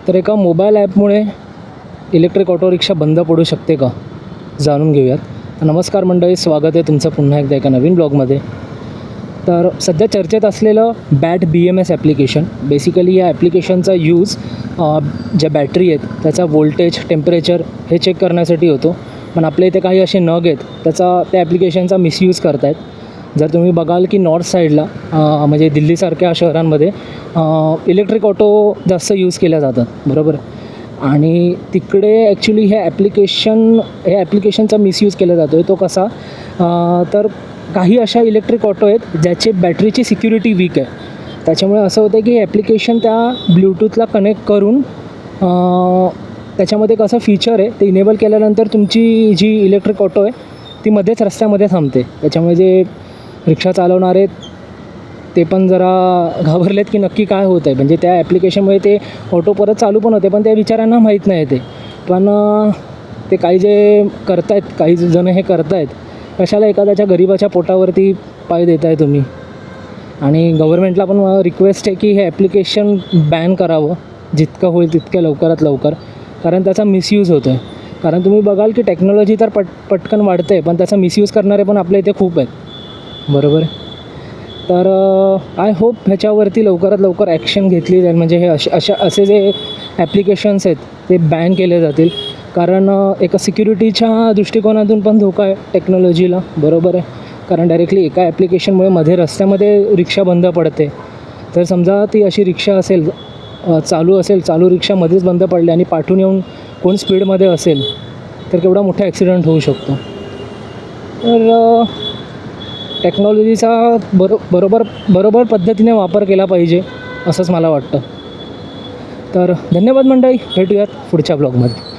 तर एका मोबाईल ॲपमुळे इलेक्ट्रिक ऑटो रिक्षा बंद पडू शकते का, जाणून घेऊयात. नमस्कार मंडळी, स्वागत आहे तुमचं पुन्हा एकदा एका नवीन ब्लॉगमध्ये. तर सध्या चर्चेत असलेलं बॅट BMS ॲप्लिकेशन, बेसिकली या ॲप्लिकेशनचा यूज ज्या बॅटरी आहेत त्याचा व्होल्टेज, टेम्परेचर हे चेक करण्यासाठी होतो. पण आपल्या इथे काही असे नग आहेत त्या ॲप्लिकेशनचा मिसयूज करत आहेत. जर तुम्ही बघाल की नॉर्थ साईडला म्हणजे दिल्लीसारख्या शहरांमध्ये इलेक्ट्रिक ऑटो जास्त यूज केल्या जातात, बरोबर. आणि तिकडे ॲक्च्युली ह्या ॲप्लिकेशनचा मिसयूज केला जातो आहे. तो कसा, तर काही अशा इलेक्ट्रिक ऑटो आहेत ज्याची बॅटरीची सिक्युरिटी वीक आहे. त्याच्यामुळे असं होतं की ॲप्लिकेशन त्या ब्ल्यूटूथला कनेक्ट करून त्याच्यामध्ये कसं फीचर आहे ते इनेबल केल्यानंतर तुमची जी इलेक्ट्रिक ऑटो आहे ती मध्येच रस्त्यामध्ये थांबते. त्याच्यामुळे जे रिक्षा चालवणारे ते पण जरा घाबरलेत की नक्की काय होत आहे. म्हणजे त्या ॲप्लिकेशनमुळे ते ऑटो परत चालू पण होते, पण त्या विचारांना माहीत नाही ते. पण ते काही जण हे करत आहेत, कशाला एखाद्याच्या गरीबाच्या पोटावरती पाय देत आहे तुम्ही. आणि गव्हर्नमेंटला पण रिक्वेस्ट आहे की हे ॲप्लिकेशन बॅन करावं जितकं होईल तितक्या लवकरात लवकर, कारण त्याचा मिसयूज होतो आहे. कारण तुम्ही बघाल की टेक्नॉलॉजी तर पटकन वाढते आहे, पण त्याचा मिसयूज करणारे पण आपल्या इथे खूप आहेत, बरोबर. तर आय होप ह्याच्यावरती लवकरात लवकर ॲक्शन घेतली जाईल. म्हणजे हे असे जे ॲप्लिकेशन्स आहेत ते बॅन केले जातील. कारण एका सिक्युरिटीच्या दृष्टिकोनातून पण धोका आहे टेक्नॉलॉजीला, बरोबर आहे. कारण डायरेक्टली एका ॲप्लिकेशनमुळे मध्ये रस्त्यामध्ये रिक्षा बंद पडते. तर समजा ती अशी रिक्षा असेल, चालू रिक्षा मध्येच बंद पडली आणि पाठून येऊन कोण स्पीडमध्ये असेल तर केवढा मोठा ॲक्सिडेंट होऊ शकतो. तर टेक्नॉलॉजीचा बरोबर पद्धतीने वापर केला पाहिजे असंच मला वाटतं. तर धन्यवाद मंडळी, भेटूयात पुढच्या ब्लॉगमध्ये.